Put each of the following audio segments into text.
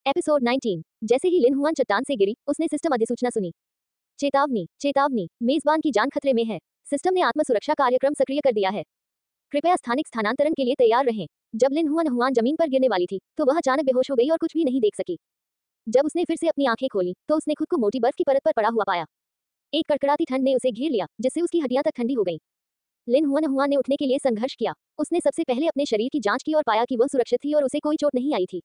Episode 19। जैसे ही लिन Hwan चट्टान से गिरी, उसने सिस्टम अधिसूचना सुनी। चेतावनी, चेतावनी, मेजबान की जान खतरे में है। सिस्टम ने आत्म सुरक्षा कार्यक्रम सक्रिय कर दिया है। कृपया स्थानिक स्थानांतरण के लिए तैयार रहें। जब लिन हुआन जमीन पर गिरने वाली थी, तो वह अचानक बेहोश हो गई और कुछ भी नहीं देख सकी। जब उसने फिर से अपनी आंखें खोली, तो उसने खुद को मोटी बर्फ की परत पर पड़ा हुआ पाया। एक कड़कड़ाती ठंड ने उसे घेर लिया, जिससे उसकी हड्डियां तक ठंडी हो गईं। लिन हुआन ने उठने के लिए संघर्ष किया। उसने सबसे पहले अपने शरीर की जांच की और पाया कि वह सुरक्षित थी और उसे कोई चोट नहीं आई थी।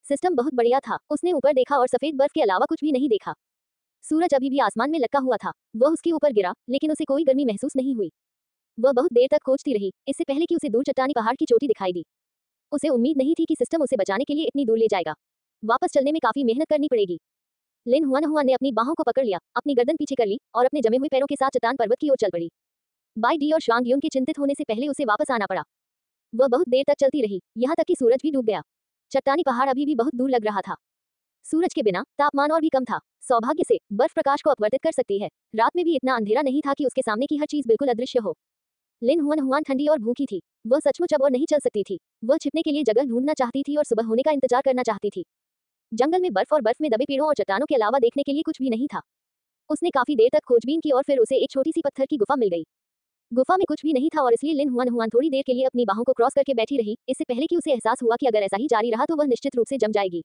सिस्टम बहुत बढ़िया था। उसने ऊपर देखा और सफेद बर्फ के अलावा कुछ भी नहीं देखा। सूरज अभी भी आसमान में लटका हुआ था। वह उसके ऊपर गिरा, लेकिन उसे कोई गर्मी महसूस नहीं हुई। वह बहुत देर तक खोजती रही, इससे पहले कि उसे दूर चट्टानी पहाड़ की चोटी दिखाई दी। उसे उम्मीद नहीं थी कि सिस्टम उसे बचाने के लिए इतनी दूर ले जाएगा। वापस चलने में काफी मेहनत करनी पड़ेगी। लिन हुआन ने अपनी बाहों को पकड़ लिया, अपनी गर्दन पीछे कर ली और अपने जमे हुए पैरों के साथ चट्टान पर्वत की ओर चल पड़ी। बाई डी और श्वांग युन के चिंतित होने से पहले उसे वापस आना पड़ा। वह बहुत देर तक चलती रही, यहाँ तक कि सूरज भी डूब गया। चट्टानी पहाड़ अभी भी बहुत दूर लग रहा था। सूरज के बिना तापमान और भी कम था। सौभाग्य से बर्फ प्रकाश को अपवर्तित कर सकती है। रात में भी इतना अंधेरा नहीं था कि उसके सामने की हर चीज बिल्कुल अदृश्य हो। लिन हुआन ठंडी और भूखी थी। वह सचमुच अब और नहीं चल सकती थी। वह छिपने के लिए जगह ढूंढना चाहती थी और सुबह होने का इंतजार करना चाहती थी। जंगल में बर्फ और बर्फ में दबे पेड़ों और चट्टानों के अलावा देखने के लिए कुछ भी नहीं था। उसने काफी देर तक खोजबीन की और फिर उसे एक छोटी सी पत्थर की गुफा मिल गई। गुफा में कुछ भी नहीं था और इसलिए लिन हुआन थोड़ी देर के लिए अपनी बाहों को क्रॉस करके बैठी रही, इससे पहले कि उसे एहसास हुआ कि अगर ऐसा ही जारी रहा तो वह निश्चित रूप से जम जाएगी।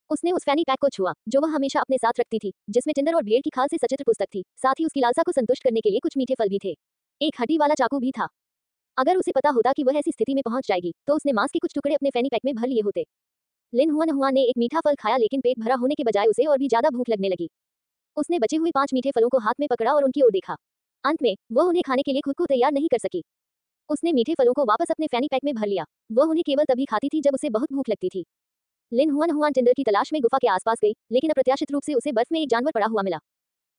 उसने उस फैनी पैक को छुआ, जो वह हमेशा अपने साथ रखती थी, जिसमें टिंडर और भेड़ की खाल से सचित्र पुस्तक थी। साथ ही उसकी लालसा को संतुष्ट करने के लिए कुछ मीठे फल भी थे। एक हड्डी वाला चाकू भी था। अगर उसे पता होता कि वह ऐसी स्थिति में पहुंच जाएगी, तो उसने मांस के कुछ टुकड़े अपने फैनी पैक में भर लिए होते। लिन हुआन ने एक मीठा फल खाया, लेकिन पेट भरा होने के बजाय उसे और भी ज्यादा भूख लगने लगी। उसने बचे हुए 5 मीठे फलों को हाथ में पकड़ा और उनकी ओर देखा। अंत में वह उन्हें खाने के लिए खुद को तैयार नहीं कर सकी। उसने मीठे फलों को वापस अपने फैनी पैक में भर लिया। वह उन्हें केवल तभी खाती थी जब उसे बहुत भूख लगती थी। लिन हुआन टिंडर की तलाश में गुफा के आसपास गई, लेकिन अप्रत्याशित रूप से उसे बर्फ में एक जानवर पड़ा हुआ मिला।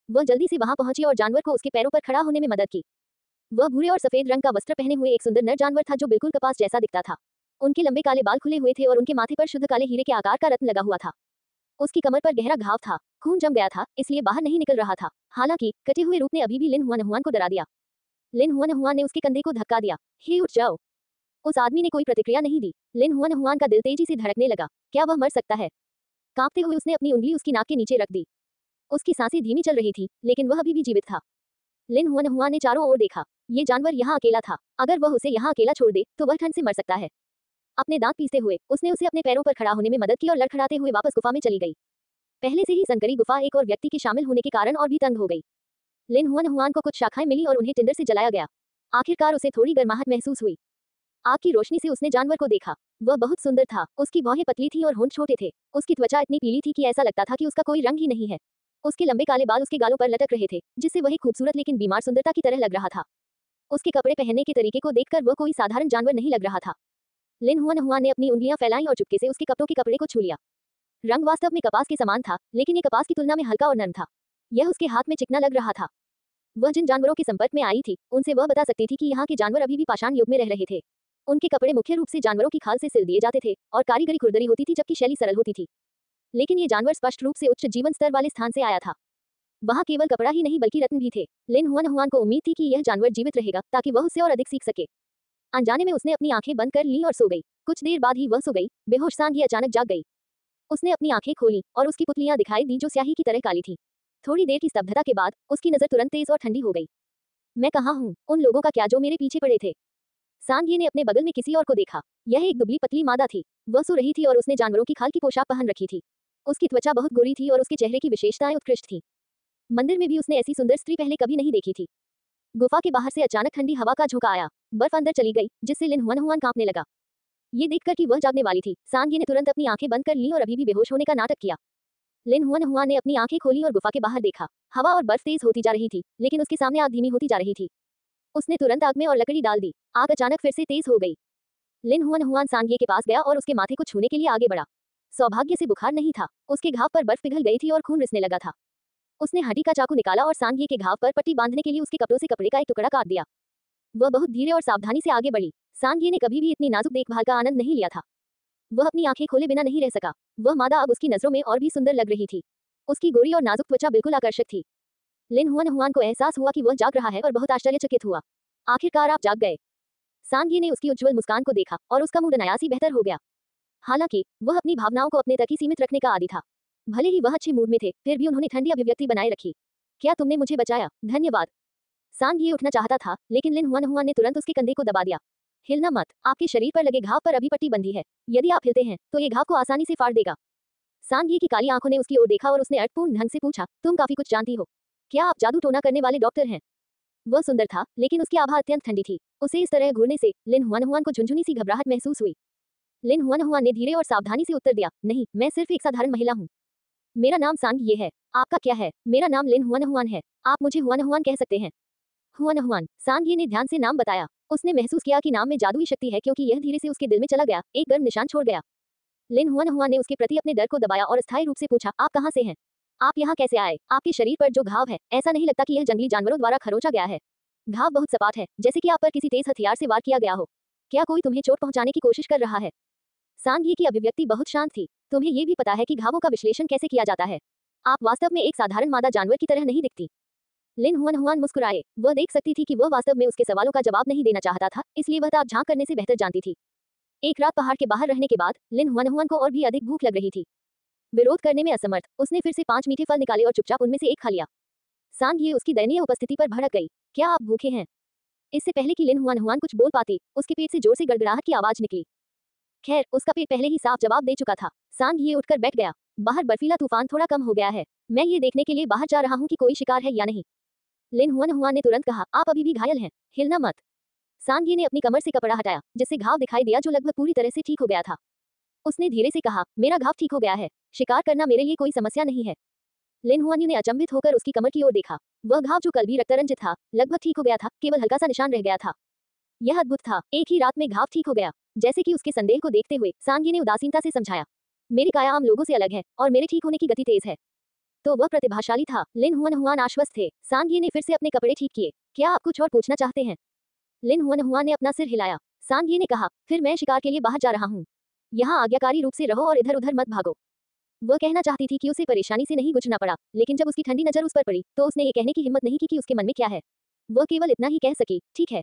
वह जल्दी से वहां पहुंची और जानवर को उसके पैरों पर खड़ा होने में मदद की। वह भूरे और सफेद रंग का वस्त्र पहने हुए एक सुंदर नर जानवर था, जो बिल्कुल कपास जैसा दिखता था। उनके लंबे काले बाल खुले हुए थे और उनके माथे पर शुद्ध काले हीरे के आकार का रत्न लगा हुआ था। उसकी कमर पर गहरा घाव था। खून जम गया था, इसलिए बाहर नहीं निकल रहा था। हालांकि कटे हुए रूप ने अभी भी लिन हुआन को डरा दिया। लिन हुआन ने उसके कंधे को धक्का दिया। हे, उठ जाओ। उस आदमी ने कोई प्रतिक्रिया नहीं दी। लिन हुआन का दिल तेजी से धड़कने लगा। क्या वह मर सकता है? कांपते हुए उसने अपनी उंगली उसकी नाक के नीचे रख दी। उसकी सांसें धीमी चल रही थी, लेकिन वह अभी भी जीवित था। लिन हुआन ने चारों ओर देखा। ये जानवर यहाँ अकेला था। अगर वह उसे यहाँ अकेला छोड़ दे, तो वह ठंड से मर सकता है। अपने दांत पीसते हुए उसने उसे अपने पैरों पर खड़ा होने में मदद की और लड़खड़ाते हुए वापस गुफा में चली गई। पहले से ही संकरी गुफा एक और व्यक्ति के शामिल होने के कारण और भी तंग हो गई। लिन हुआन को कुछ शाखाएं मिली और उन्हें टिंडर से जलाया गया। आखिरकार उसे थोड़ी गर्माहट महसूस हुई। आग की रोशनी से उसने जानवर को देखा। वह बहुत सुंदर था। उसकी भौहें पतली थी और होंठ छोटे थे। उसकी त्वचा इतनी पीली थी कि ऐसा लगता था कि उसका कोई रंग ही नहीं है। उसके लंबे काले बाल उसके गालों पर लटक रहे थे, जिससे वह एक खूबसूरत लेकिन बीमार सुंदरता की तरह लग रहा था। उसके कपड़े पहनने के तरीके को देखकर वह कोई साधारण जानवर नहीं लग रहा था। लिन हुआन ने अपनी उंगलियां फैलाई और चुपके से उसके कपड़ों के कपड़े को छू लिया। रंग वास्तव में कपास के समान था, लेकिन ये कपास की तुलना में हल्का और नरम था। यह उसके हाथ में चिकना लग रहा था। वह जिन जानवरों के संपर्क में आई थी, उनसे वह बता सकती थी कि यहाँ के जानवर अभी भी पाषाण युग में रह रहे थे। उनके कपड़े मुख्य रूप से जानवरों की खाल से सिल दिए जाते थे और कारीगरी खुरदरी होती थी, जबकि शैली सरल होती थी। लेकिन ये जानवर स्पष्ट रूप से उच्च जीवन स्तर वाले स्थान से आया था। वहाँ केवल कपड़ा ही नहीं बल्कि रत्न भी थे। लिन हुआन को उम्मीद थी कि यह जानवर जीवित रहेगा, ताकि वह उससे और अधिक सीख सके। अनजाने में उसने अपनी आंखें बंद कर ली और सो गई। कुछ देर बाद ही वह सो गई। बेहोश सांगी अचानक जाग गई। उसने अपनी आंखें खोली और उसकी पुतलियां दिखाई दी, जो स्याही की तरह काली थी। थोड़ी देर की स्तब्धता के बाद उसकी नजर तुरंत तेज और ठंडी हो गई। मैं कहाँ हूँ? उन लोगों का क्या जो मेरे पीछे पड़े थे? सांगी ने अपने बगल में किसी और को देखा। यह एक दुबली पतली मादा थी। वह सो रही थी और उसने जानवरों की खाल की पोशाक पहन रखी थी। उसकी त्वचा बहुत गोरी थी और उसके चेहरे की विशेषताएं उत्कृष्ट थी। मंदिर में भी उसने ऐसी सुंदर स्त्री पहले कभी नहीं देखी थी। गुफा के बाहर से अचानक ठंडी हवा का झोंका आया। बर्फ अंदर चली गई, जिससे लिन हुआन कांपने लगा। ये देखकर कि वह जागने वाली थी, सांगी ने तुरंत अपनी आंखें बंद कर ली और अभी भी बेहोश होने का नाटक किया। लिन हुआन ने अपनी आंखें खोली और गुफा के बाहर देखा। हवा और बर्फ तेज होती जा रही थी, लेकिन उसके सामने आग धीमी होती जा रही थी। उसने तुरंत आग में और लकड़ी डाल दी। आग अचानक फिर से तेज हो गई। लिन हुआन सांगी के पास गया और उसके माथे को छूने के लिए आगे बढ़ा। सौभाग्य से बुखार नहीं था। उसके घाव पर बर्फ पिघल गई थी और खून रिसने लगा था। उसने हड्डी का चाकू निकाला और सांगी के घाव पर पट्टी बांधने के लिए उसके कपड़ों से कपड़े का एक टुकड़ा काट दिया। वह बहुत धीरे और सावधानी से आगे बढ़ी। सांगी ने कभी भी इतनी नाजुक देखभाल का आनंद नहीं लिया था। वह अपनी आंखें खोले बिना नहीं रह सका। वह मादा अब उसकी नजरों में और भी सुंदर लग रही थी। उसकी गोरी और नाजुक त्वचा बिल्कुल आकर्षक थी। लिन हुआन को एहसास हुआ कि वह जाग रहा है और बहुत आश्चर्यचकित हुआ। आखिरकार आप जाग गए। सांगी ने उसकी उज्जवल मुस्कान को देखा और उसका मुंह अनायास ही बेहतर हो गया। हालांकि वह अपनी भावनाओं को अपने तक ही सीमित रखने का आदी था। भले ही वह अच्छे मूड में थे, फिर भी उन्होंने ठंडी अभिव्यक्ति बनाए रखी। क्या तुमने मुझे बचाया? धन्यवाद। सांग ये उठना चाहता था, लेकिन लिन हुआन हुआन ने तुरंत उसके कंधे को दबा दिया। हिलना मत, आपके शरीर पर लगे घाव पर अभी पट्टी बंधी है। यदि आप हिलते हैं तो ये घाव को आसानी से फाड़ देगा। सांग ये की काली आंखों ने उसकी ओर देखा और उसने अर्थपूर्ण ढंग से पूछा, तुम काफी कुछ जानती हो। क्या आप जादू टोना करने वाले डॉक्टर हैं? वह सुंदर था, लेकिन उसकी आभा अत्यंत ठंडी थी। उसे इस तरह घूरने से लिन हुआन हुआन को झुनझुनी सी घबराहट महसूस हुई। लिन हुआन हुआन ने धीरे और सावधानी से उत्तर दिया, नहीं, मैं सिर्फ एक साधारण महिला हूँ। मेरा नाम सांग ये है। आपका क्या है? मेरा नाम लिन हुआन हुआन है। आप मुझे हुआन हुआन कह सकते हैं। Hwan Hwan. सांग ये ने ध्यान से नाम बताया। उसने महसूस किया कि नाम में जादुई शक्ति है, क्योंकि यह धीरे से उसके दिल में चला गया, एक गर्म निशान छोड़ गया। लिन हुआन हुआन ने उसके प्रति अपने डर को दबाया और अस्थायी रूप से पूछा, आप कहाँ से हैं? आप यहाँ कैसे आए? आपके शरीर पर जो घाव है, ऐसा नहीं लगता कि यह जंगली जानवरों द्वारा खरोचा गया है। घाव बहुत सपाट है, जैसे कि आप पर किसी तेज हथियार से वार किया गया हो। क्या कोई तुम्हें चोट पहुंचाने की कोशिश कर रहा है? सांग ये की अभिव्यक्ति बहुत शांत थी। तुम्हें ये भी पता है कि घावों का विश्लेषण कैसे किया जाता है। आप वास्तव में एक साधारण मादा जानवर की तरह नहीं दिखती। लिन हुआन हुआन मुस्कुराए। वह देख सकती थी कि वह वास्तव में उसके सवालों का जवाब नहीं देना चाहता था, इसलिए वह ताक झांक करने से बेहतर जानती थी। एक रात पहाड़ के बाहर रहने के बाद लिन हुआन हुआन को और भी अधिक भूख लग रही थी। विरोध करने में असमर्थ, उसने फिर से 5 मीठे फल निकाले और चुपचाप उनमें से एक खा लिया। सांग ये उसकी दयनीय उपस्थिति पर भड़क गई। क्या आप भूखे हैं? इससे पहले कि लिन हुआन हुआन कुछ बोल पाती, उसके पेट से जोर से गड़गड़ाहट की आवाज निकली। खैर, उसका पेट पहले ही साफ जवाब दे चुका था। सांग ये उठकर बैठ गया। बाहर बर्फीला तूफान थोड़ा कम हो गया है। मैं ये देखने के लिए बाहर जा रहा हूँ कि कोई शिकार है या नहीं। लिन हुआन हुआन ने तुरंत कहा, आप अभी भी घायल हैं, हिलना मत। सांग ये ने अपनी कमर से कपड़ा हटाया, जिससे घाव दिखाई दिया जो लगभग पूरी तरह से ठीक हो गया था। उसने धीरे से कहा, मेरा घाव ठीक हो गया है, शिकार करना मेरे लिए कोई समस्या नहीं है। लिन हुआन ने अचंभित होकर उसकी कमर की ओर देखा। वह घाव जो कल भी रक्तरंजित था, लगभग ठीक हो गया था, केवल हल्का सा निशान रह गया था। यह अद्भुत था, एक ही रात में घाव ठीक हो गया। जैसे कि उसके संदेह को देखते हुए सांग ये ने उदासीनता से समझाया, मेरी काया आम लोगों से अलग है और मेरे ठीक होने की गति तेज है। तो वह प्रतिभाशाली था। लिन हुआन हुआन आश्वस्त थे। सांग ये ने फिर से अपने कपड़े ठीक किए। क्या आप कुछ और पूछना चाहते हैं? लिन हुआन हुआन ने अपना सिर हिलाया। सांग ये ने कहा, फिर मैं शिकार के लिए बाहर जा रहा हूँ। यहाँ आज्ञाकारी रूप से रहो और इधर उधर मत भागो। वह कहना चाहती थी कि उसे परेशानी से नहीं गुजरना पड़ा, लेकिन जब उसकी ठंडी नजर उस पर पड़ी तो उसने ये कहने की हिम्मत नहीं की कि उसके मन में क्या है। वह केवल इतना ही कह सकी, ठीक है।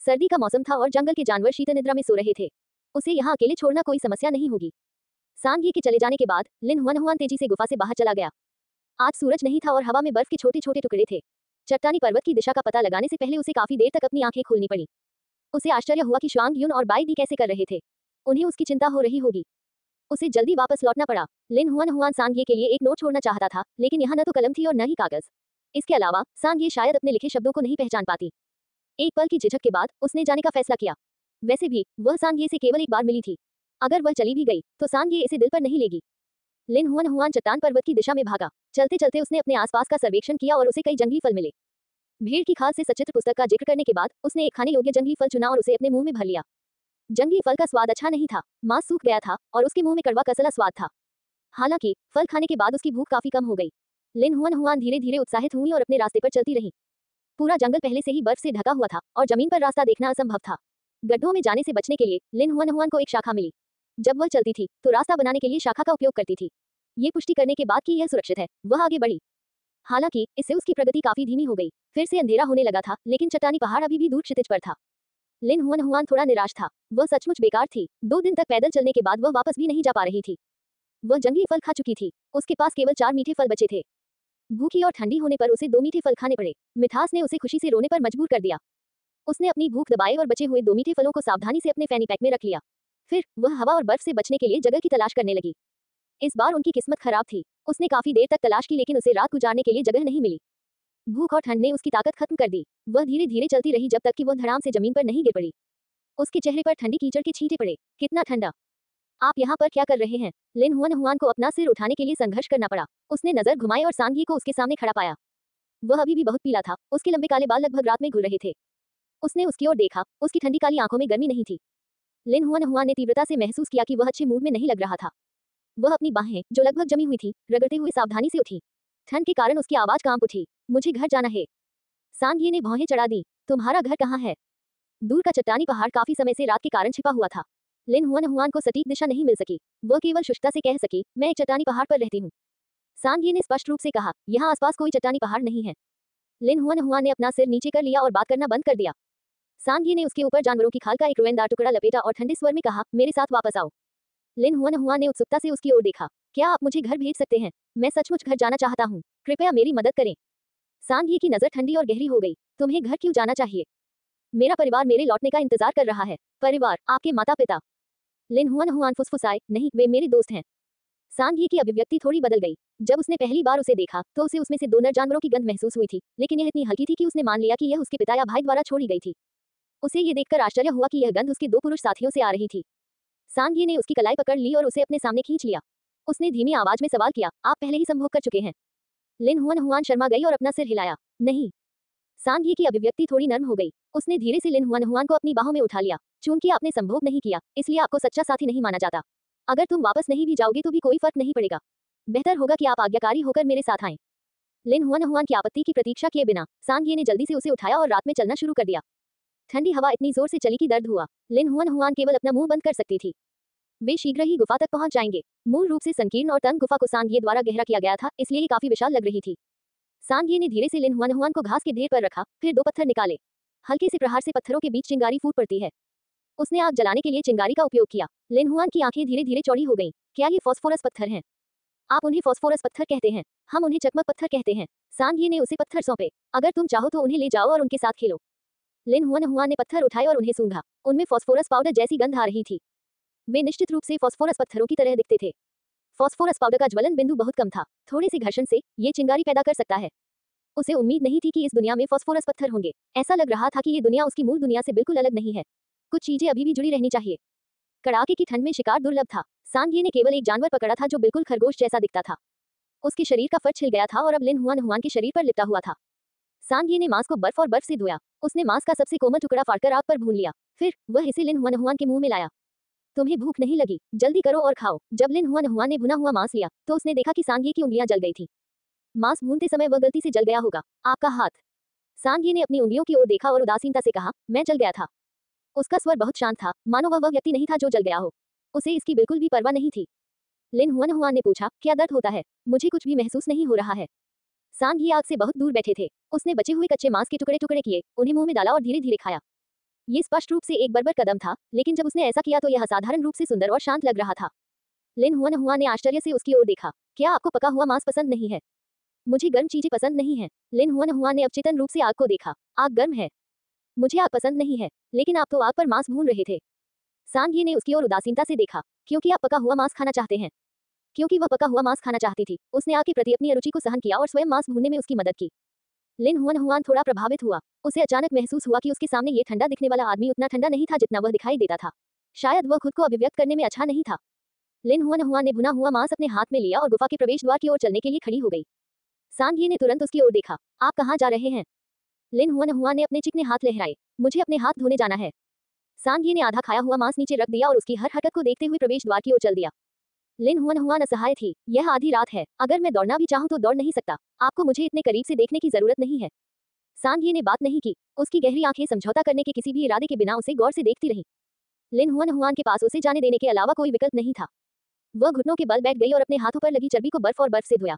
सर्दी का मौसम था और जंगल के जानवर शीत निद्रा में सो रहे थे। उसे यहाँ अकेले छोड़ना कोई समस्या नहीं होगी। सांग ये के चले जाने के बाद लिन हुआन हुआन तेजी से गुफा से बाहर चला गया। आज सूरज नहीं था और हवा में बर्फ के छोटे छोटे टुकड़े थे। चट्टानी पर्वत की दिशा का पता लगाने से पहले उसे काफी देर तक अपनी आंखें खोलनी पड़ी। उसे आश्चर्य हुआ कि श्वांग युन और बाई दी कैसे कर रहे थे। उन्हें उसकी चिंता हो रही होगी। उसे जल्दी वापस लौटना पड़ा। लिन हुआन हुआन सांग ये के लिए एक नोट छोड़ना चाहता था, लेकिन यहाँ न तो कलम थी और न ही कागज। इसके अलावा सांग ये शायद अपने लिखे शब्दों को नहीं पहचान पाती। एक पल की झिझक के बाद उसने जाने का फैसला किया। वैसे भी वह सांग ये से केवल एक बार मिली थी। अगर वह चली भी गई तो सांग ये इसे दिल पर नहीं लेगी। लिन हुआन हुआन चट्टान पर्वत की दिशा में भागा। चलते चलते उसने अपने आसपास का सर्वेक्षण किया और उसे कई जंगली फल मिले। भीड़ की खाल से सचित्र पुस्तक का जिक्र करने के बाद उसने एक खाने योग्य जंगली फल चुना और उसे अपने मुंह में भर लिया। जंगली फल का स्वाद अच्छा नहीं था, मांस सूख गया था और उसके मुंह में कड़वा कसला स्वाद था। हालांकि फल खाने के बाद उसकी भूख काफी कम हो गई। लिन हुआन हुआन धीरे धीरे उत्साहित हुई और अपने रास्ते पर चलती रही। पूरा जंगल पहले से ही बर्फ से ढका हुआ था और जमीन पर रास्ता देखना असंभव था। गड्ढों में जाने से बचने के लिए लिन हुआन हुआन को एक शाखा मिली। जब वह चलती थी तो रास्ता बनाने के लिए शाखा का उपयोग करती थी। ये पुष्टि करने के बाद कि यह सुरक्षित है, वह आगे बढ़ी। हालांकि इससे उसकी प्रगति काफी धीमी हो गई। फिर से अंधेरा होने लगा था, लेकिन चट्टानी पहाड़ अभी भी दूर क्षितिज पर था। लिन हुआन हुआन थोड़ा निराश था। वह सचमुच बेकार थी। 2 दिन तक पैदल चलने के बाद वह वापस भी नहीं जा पा रही थी। वह जंगली फल खा चुकी थी। उसके पास केवल 4 मीठे फल बचे थे। भूखी और ठंडी होने पर उसे 2 मीठे फल खाने पड़े। मिठास ने उसे खुशी से रोने पर मजबूर कर दिया। उसने अपनी भूख दबाए और बचे हुए 2 मीठे फलों को सावधानी से अपने फैनी पैक में रख लिया। फिर वह हवा और बर्फ से बचने के लिए जगह की तलाश करने लगी। इस बार उनकी किस्मत खराब थी। उसने काफी देर तक तलाश की, लेकिन उसे रात गुजारने के लिए जगह नहीं मिली। भूख और ठंड ने उसकी ताकत खत्म कर दी। वह धीरे धीरे चलती रही जब तक कि वह धड़ाम से जमीन पर नहीं गिर पड़ी। उसके चेहरे पर ठंडी कीचड़ के छींटे पड़े। कितना ठंडा! आप यहाँ पर क्या कर रहे हैं? लिन हुआन हुआन को अपना सिर उठाने के लिए संघर्ष करना पड़ा। उसने नजर घुमाई और सांग ये को उसके सामने खड़ा पाया। वह अभी भी बहुत पीला था। उसके लंबे काले बाल लगभग रात में घुल रहे थे। उसने उसकी ओर देखा। उसकी ठंडी काली आंखों में गर्मी नहीं थी। लिन हुआन हुआन ने तीव्रता से महसूस किया कि वह अच्छे मूड में नहीं लग रहा था। वह अपनी बाहें, जो लगभग जमी हुई थी, रगड़ते हुए सावधानी से उठी। ठंड के कारण उसकी आवाज कांप उठी। मुझे घर जाना है। सांग ये ने भौहें चढ़ा दी। तुम्हारा घर कहाँ है? दूर का चट्टानी पहाड़ काफी समय से रात के कारण छिपा हुआ था। लिन हुआन हुआन को सटीक दिशा नहीं मिल सकी। वह केवल शुष्कता से कह सकी, मैं एक चट्टानी पहाड़ पर रहती हूँ। सांग ये ने स्पष्ट रूप से कहा, यहाँ आसपास कोई चट्टानी पहाड़ नहीं है। लिन हुआन हुआन ने अपना सिर नीचे कर लिया और बात करना बंद कर दिया। सांग ये ने उसके ऊपर जानवरों की खाल का एक रोएंदार टुकड़ा लपेटा और ठंडे स्वर में कहा, मेरे साथ वापस आओ। लिन हुआन हुआ ने उत्सुकता से उसकी ओर देखा। क्या आप मुझे घर भेज सकते हैं? मैं सचमुच घर जाना चाहता हूँ। कृपया मेरी मदद करें। सांग ये की नजर ठंडी और गहरी हो गई। तुम्हें घर क्यों जाना चाहिए? मेरा परिवार मेरे लौटने का इंतजार कर रहा है। परिवार? आपके माता पिता? लिन हुआन हुआन फुसफुसाए, नहीं, वे मेरे दोस्त हैं। सांग ये की अभिव्यक्ति थोड़ी बदल गई। जब उसने पहली बार उसे देखा तो उसे उसमें से दो नर जानवरों की गंध महसूस हुई थी, लेकिन यह इतनी हल्की थी कि उसने मान लिया कि यह उसके पिता या भाई द्वारा छोड़ी गई थी। उसे ये देखकर आश्चर्य हुआ कि यह गंध उसके दो पुरुष साथियों से आ रही थी। सांग ये ने उसकी कलाई पकड़ ली और उसे अपने सामने खींच लिया। उसने धीमी आवाज में सवाल किया, आप पहले ही संभोग कर चुके हैं? लिन हुआन हुआन शर्मा गई और अपना सिर हिलाया, नहीं। सांग ये की अभिव्यक्ति थोड़ी नर्म हो गई। उसने धीरे से लिन हुआन हुआन को अपनी बाहों में उठा लिया। चूंकि आपने संभोग नहीं किया, इसलिए आपको सच्चा साथी नहीं माना जाता। अगर तुम वापस नहीं भी जाओगे तो भी कोई फर्क नहीं पड़ेगा। बेहतर होगा कि आप आज्ञाकारी होकर मेरे साथ आएं। लिन हुआन हुआन की आपत्ति की प्रतीक्षा किए बिना सांग ये ने जल्दी से उसे उठाया और रात में चलना शुरू कर दिया। ठंडी हवा इतनी जोर से चली कि दर्द हुआ। लिन हुआन हुआन केवल अपना मुंह बंद कर सकती थी। वे शीघ्र ही गुफा तक पहुंच जाएंगे। मूल रूप से संकीर्ण और तंग गुफा को सांग ये द्वारा गहरा किया गया था, इसलिए ये काफी विशाल लग रही थी। सांग ये ने धीरे से लिन हुआन हुआन को घास के ढेर पर रखा, फिर दो पत्थर निकाले। हल्के से प्रहार से पत्थरों के बीच चिंगारी फूट पड़ती है। उसने आग जलाने के लिए चिंगारी का उपयोग किया। लिन हुआन की आंखें धीरे धीरे चौड़ी हो गईं। क्या ये फास्फोरस पत्थर हैं? आप उन्हें फास्फोरस पत्थर कहते हैं, हम उन्हें चकमक पत्थर कहते हैं। सांग ये ने उसे पत्थर सौंपे। अगर तुम चाहो तो उन्हें ले जाओ और उनके साथ खेलो। लिन हुआन हुआन ने पत्थर उठाए और उन्हें सूंघा। उनमें फास्फोरस पाउडर जैसी गंध आ रही थी। वे निश्चित रूप से फास्फोरस पत्थरों की तरह दिखते थे। फास्फोरस पाउडर का ज्वलन बिंदु बहुत कम था। थोड़े से घर्षण से ये चिंगारी पैदा कर सकता है। उसे उम्मीद नहीं थी कि इस दुनिया में फास्फोरस पत्थर होंगे। ऐसा लग रहा था कि ये दुनिया उसकी मूल दुनिया से बिल्कुल अलग नहीं है। कुछ चीजें अभी भी जुड़ी रहनी चाहिए। कड़ाके की ठंड में शिकार दुर्लभ था। सांग ये ने केवल एक जानवर पकड़ा था जो बिल्कुल खरगोश जैसा दिखता था। उसके शरीर का फर छिल गया था और अब लिन हुआन हुआन के शरीर पर लिपटा हुआ था। सांग ये ने मांस को बर्फ और बर्फ से धोया। उसने मांस का सबसे कोमल टुकड़ा फाड़कर आग पर भून लिया। फिर वह इसे लिन हुआन हुआन के मुंह में लाया। तुम्हें भूख नहीं लगी? जल्दी करो और खाओ। जब लिन हुआन हुआन ने भुना हुआ मांस लिया तो उसने देखा कि सांग ये की उंगलियां जल गई थी। मांस भूनते समय वह गलती से जल गया होगा। आपका हाथ। सांग ये ने अपनी उंगलियों की ओर देखा और उदासीनता से कहा, मैं जल गया था। उसका स्वर बहुत शांत था, मानो वह व्यक्ति नहीं था जो जल गया हो। उसे इसकी बिल्कुल भी परवाह नहीं थी। लिन हुआन हुआन ने पूछा, क्या दर्द होता है? मुझे कुछ भी महसूस नहीं हो रहा है। सांग ये आग से बहुत दूर बैठे थे। उसने बचे हुए कच्चे मांस के टुकड़े टुकड़े किए, उन्हें मुंह में डाला और धीरे धीरे खाया। ये स्पष्ट रूप से एक बर्बर कदम था, लेकिन जब उसने ऐसा किया तो यह असाधारण रूप से सुंदर और शांत लग रहा था। लिन हुआन हुआन ने आश्चर्य से उसकी ओर देखा। क्या आपको पका हुआ मांस पसंद नहीं है? मुझे गर्म चीजें पसंद नहीं है। लिन हुआन हुआन ने अवचेतन रूप से आग को देखा। आग गर्म है। मुझे आग पसंद नहीं है, लेकिन आप तो आग पर मांस भून रहे थे। सांग ये ने उसकी ओर उदासीनता से देखा। क्योंकि आप पका हुआ मांस खाना चाहते हैं। क्योंकि वह पका हुआ मांस खाना चाहती थी, उसने आग के प्रति अपनी अरुचि को सहन किया और स्वयं मांस भूनने में उसकी मदद की। लिन हुआन हुआन थोड़ा प्रभावित हुआ। उसे अचानक महसूस हुआ कि उसके सामने ये ठंडा दिखने वाला आदमी उतना ठंडा नहीं था जितना वह दिखाई देता था। शायद वह खुद को अभिव्यक्त करने में अच्छा नहीं था। लिन हुआन हुआन ने भुना हुआ मांस अपने हाथ में लिया और गुफा के प्रवेश द्वार की ओर चलने के लिए खड़ी हो गई। सांग ये ने तुरंत उसकी ओर देखा। आप कहाँ जा रहे हैं? लिन हुआन हुआन ने अपने चिकने हाथ लहराए। मुझे अपने हाथ धोने जाना है। सांग ये ने आधा खाया हुआ मांस नीचे रख दिया और उसकी हर हरकत को देखते हुए प्रवेश द्वार की ओर चल दिया। लिन हुआन हुआन असहाय थी। यह आधी रात है, अगर मैं दौड़ना भी चाहूं तो दौड़ नहीं सकता। आपको मुझे इतने करीब से देखने की जरूरत नहीं है। सांग ये ने बात नहीं की। उसकी गहरी आंखें समझौता करने के किसी भी इरादे के बिना उसे गौर से देखती रहीं। लिन हुआन हुआन के पास उसे जाने देने के अलावा कोई विकल्प नहीं था। वह घुटनों के बल बैठ गई और अपने हाथों पर लगी चर्बी को बर्फ और बर्फ से धोया।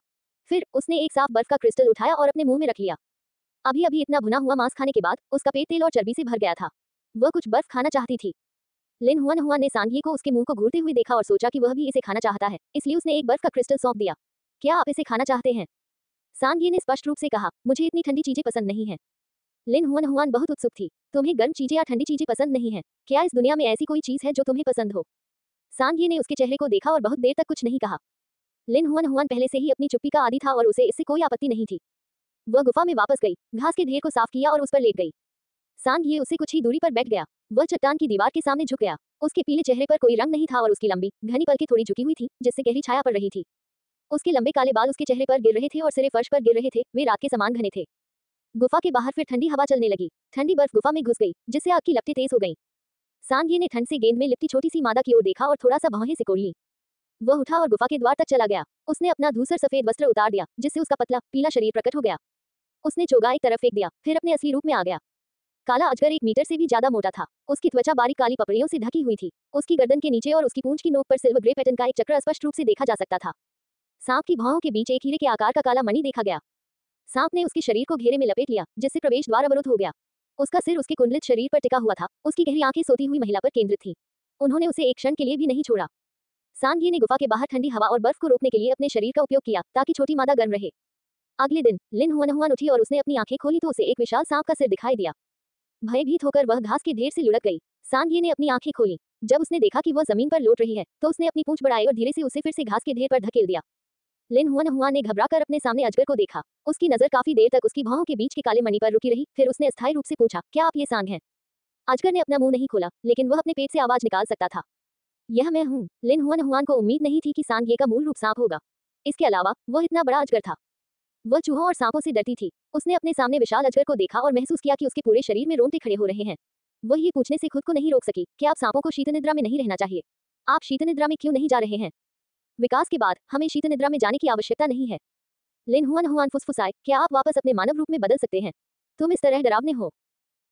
फिर उसने एक साफ बर्फ का क्रिस्टल उठाया और अपने मुंह में रख लिया। अभी अभी इतना भुना हुआ मांस खाने के बाद उसका पेट तेल और चर्बी से भर गया था। वह कुछ बर्फ खाना चाहती थी। लिन हुआन हुआन ने सांग ये को उसके मुंह को घूरते हुए देखा और सोचा कि वह भी इसे खाना चाहता है, इसलिए उसने एक बर्फ का क्रिस्टल सौंप दिया। क्या आप इसे खाना चाहते हैं? सांग ये ने स्पष्ट रूप से कहा, मुझे इतनी ठंडी चीजें पसंद नहीं है। लिन हुआन हुआन बहुत उत्सुक थी। तुम्हें गर्म चीजें या ठंडी चीजें पसंद नहीं है? क्या इस दुनिया में ऐसी कोई चीज है जो तुम्हें पसंद हो? सांग ये ने उसके चेहरे को देखा और बहुत देर तक कुछ नहीं कहा। लिन हुआन हुआन पहले से ही अपनी चुप्पी का आदी था और उसे इससे कोई आपत्ति नहीं थी। वह गुफा में वापस गई, घास के ढेर को साफ किया और उस पर लेट गई। सांग ये उससे कुछ ही दूरी पर बैठ गया। वह चट्टान की दीवार के सामने झुक गया। उसके पीले चेहरे पर कोई रंग नहीं था और उसकी लंबी घनी पलकें थोड़ी झुकी हुई थी, जिससे गहरी छाया पड़ रही थी। उसके लंबे काले बाल उसके चेहरे पर गिर रहे थे और सिरे फर्श पर गिर रहे थे। वे रात के समान घने थे। गुफा के बाहर फिर ठंडी हवा चलने लगी। ठंडी बर्फ गुफा में घुस गई, जिससे आग की लपटें तेज हो गईं। सांग ये ने ठंड से गेंद में लिपटी छोटी सी मादा की ओर देखा और थोड़ा सा भौहें सिकोड़ ली। वह उठा और गुफा के द्वार तक चला गया। उसने अपना धूसर सफेद वस्त्र उतार दिया, जिससे उसका पतला पीला शरीर प्रकट हो गया। उसने चोगा एक तरफ फेंक दिया, फिर अपने असली रूप में आ गया। काला अजगर 1 मीटर से भी ज्यादा मोटा था। उसकी त्वचा बारीक काली पपड़ियों से ढकी हुई थी। उसकी गर्दन के नीचे और उसकी पूंछ की नोक पर सिल्वर ग्रे पैटर्न का एक चक्र स्पष्ट रूप से देखा जा सकता था। सांप की भौहों के बीच एक हीरे के आकार का काला मणि देखा गया। सांप ने उसके शरीर को घेरे में लपेट लिया, जिससे प्रवेश द्वार अवरुद्ध हो गया। उसका सिर उसके कुंडलित शरीर पर टिका हुआ था। उसकी गहरी आंखें सोती हुई महिला पर केंद्रित थीं। उन्होंने उसे एक क्षण के लिए भी नहीं छोड़ा। सांघिये ने गुफा के बाहर ठंडी हवा और बर्फ को रोकने के लिए अपने शरीर का उपयोग किया ताकि छोटी मादा गर्म रहे। अगले दिन लिन हुआनहुआन उठी और उसने अपनी आंखें खोली तो उसे एक विशाल सांप का सिर दिखाई दिया। भयभीत होकर वह घास के ढेर से लुढ़क गई। सांघिये ने अपनी आंखें खोली। जब उसने देखा कि वह जमीन पर लौट रही है तो उसने अपनी पूंछ बढ़ाई और धीरे से उसे फिर से घास के ढेर पर धकेल दिया। लिन हुआनहुआन ने घबराकर अपने सामने अजगर को देखा। उसकी नजर काफी देर तक उसकी भौहों के बीच के काले मणि पर रुकी रही। फिर उसने अस्थायी रूप से पूछा, क्या आप ये सांग हैं? अजगर ने अपना मुंह नहीं खोला, लेकिन वह अपने पेट से आवाज निकाल सकता था। यह मैं हूँ। लिन हुआनहुआन को उम्मीद नहीं थी कि सांघिये का मूल रूप सांप होगा। इसके अलावा वह इतना बड़ा अजगर था। वह चूहों और सांपों से डरती थी। उसने अपने सामने विशाल अजगर को देखा और महसूस किया कि उसके पूरे शरीर में रोंगटे खड़े हो रहे हैं। वह ये पूछने से खुद को नहीं रोक सकी, क्या आप सांपों को शीतनिद्रा में नहीं रहना चाहिए? आप शीतनिद्रा में क्यों नहीं जा रहे हैं? विकास के बाद हमें शीतनिद्रा में जाने की आवश्यकता नहीं है। लिन हुआनहुआन फुसफुसाए, क्या आप वापस अपने मानव रूप में बदल सकते हैं? तुम इस तरह डरावने हो।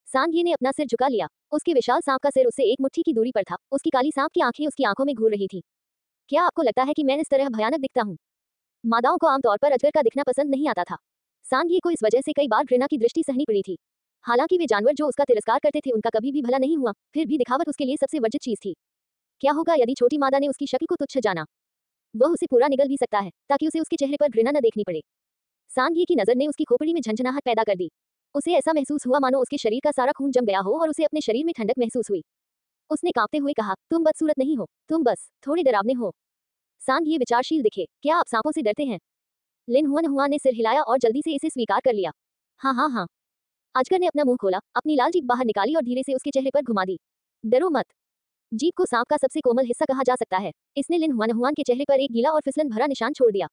सांघिये ने अपना सिर झुका लिया। उसके विशाल सांप का सिर उससे एक मुट्ठी की दूरी पर था। उसकी काली सांप की आंखें उसकी आंखों में घूर रही थी। क्या आपको लगता है कि मैं इस तरह भयानक दिखता हूँ? मादाओं को आमतौर पर अजगर का दिखना पसंद नहीं आता था। सांघिये को इस वजह से कई बार घृणा की दृष्टि सहनी पड़ी थी। हालांकि वे जानवर जो उसका तिरस्कार करते थे उनका कभी भी भला नहीं हुआ, फिर भी दिखावट उसके लिए सबसे वर्जित चीज थी। क्या होगा यदि छोटी मादा ने उसकी शक्ल को तुच्छ जाना? वह उसे पूरा निगल भी सकता है ताकि उसे उसके चेहरे पर घृणा न देखनी पड़े। सांघिये की नजर ने उसकी खोपड़ी में झंझनाहट पैदा कर दी। उसे ऐसा महसूस हुआ मानो उसके शरीर का सारा खून जम गया हो और उसे अपने शरीर में ठंडक महसूस हुई। उसने कांपते हुए कहा, तुम बदसूरत नहीं हो, तुम बस थोड़े डरावने हो। सांघिये विचारशील दिखे, क्या आप सांपों से डरते हैं? लिन हुआनहुआन ने सिर हिलाया और जल्दी से इसे स्वीकार कर लिया। हाँ हाँ हाँ। अजगर ने अपना मुंह खोला, अपनी लाल जीभ बाहर निकाली और धीरे से उसके चेहरे पर घुमा दी। डरो मत। जीभ को सांप का सबसे कोमल हिस्सा कहा जा सकता है। इसने लिन हुआनहुआन के चेहरे पर एक गीला और फिसलन भरा निशान छोड़ दिया।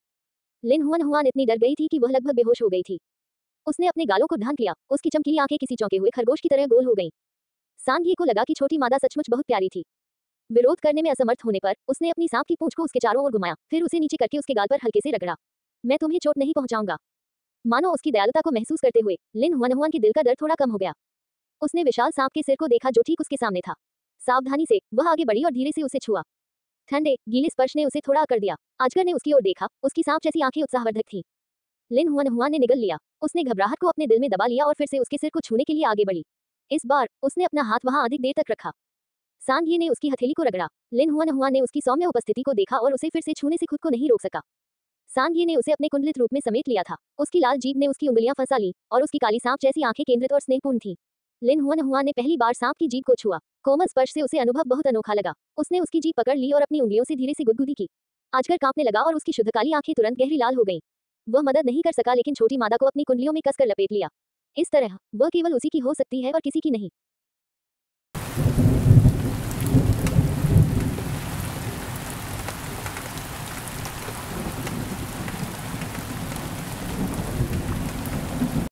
लिन हुआनहुआन इतनी डर गई थी कि वह लगभग बेहोश हो गई थी। उसने अपने गालों को ढांक लिया। उसकी चमकीली आंखें किसी चौंके हुए खरगोश की तरह गोल हो गईं। सांघिये को लगा कि छोटी मादा सचमुच बहुत प्यारी थी। विरोध करने में असमर्थ होने पर उसने अपनी सांप की पूंछ को उसके चारों ओर घुमाया, फिर उसे नीचे करके उसके गाल पर हल्के से रगड़ा। मैं तुम्हें चोट नहीं पहुंचाऊंगा। मानो उसकी दयालुता को महसूस करते हुए लिन हुआनहुआन के दिल का दर्द थोड़ा कम हो गया। उसने विशाल सांप के सिर को देखा जो ठीक उसके सामने था। सावधानी से वह आगे बढ़ी और धीरे से उसे छुआ। ठंडे गीले स्पर्श ने उसे थोड़ा अकड़ दिया। अजगर ने उसकी ओर देखा। उसकी सांप जैसी आंखें उत्साहवर्धक थीं। लिन हुआनहुआन ने निगल लिया। उसने घबराहट को अपने दिल में दबा लिया और फिर से उसके सिर को छूने के लिए आगे बढ़ी। इस बार उसने अपना हाथ वहां अधिक देर तक रखा। सांघिये ने उसकी हथेली को रगड़ा। लिन हुआनहुआन ने उसकी सौम्य उपस्थिति को देखा और उसे फिर से छूने से खुद को नहीं रोक सका। सांघिये ने उसे अपने कुंडलित रूप में समेट लिया था। उसकी लाल जीभ ने उसकी उंगलियां फंसा ली और उसकी काली सांप जैसी आंखें केंद्रित और स्नेहपूर्ण थीं। लिन हुआनहुआन ने पहली बार सांप की जीभ को छुआ। कोमल स्पर्श से उसे अनुभव बहुत अनोखा लगा। उसने उसकी जीभ पकड़ ली और अपनी उंगलियों से धीरे से गुदगुदी की। अजगर कांपने लगा और उसकी शुद्ध काली आंखें तुरंत गहरी लाल हो गईं। वह मदद नहीं कर सका लेकिन छोटी मादा को अपनी कुंडलियों में कसकर लपेट लिया। इस तरह वह केवल उसी की हो सकती है और किसी की नहीं।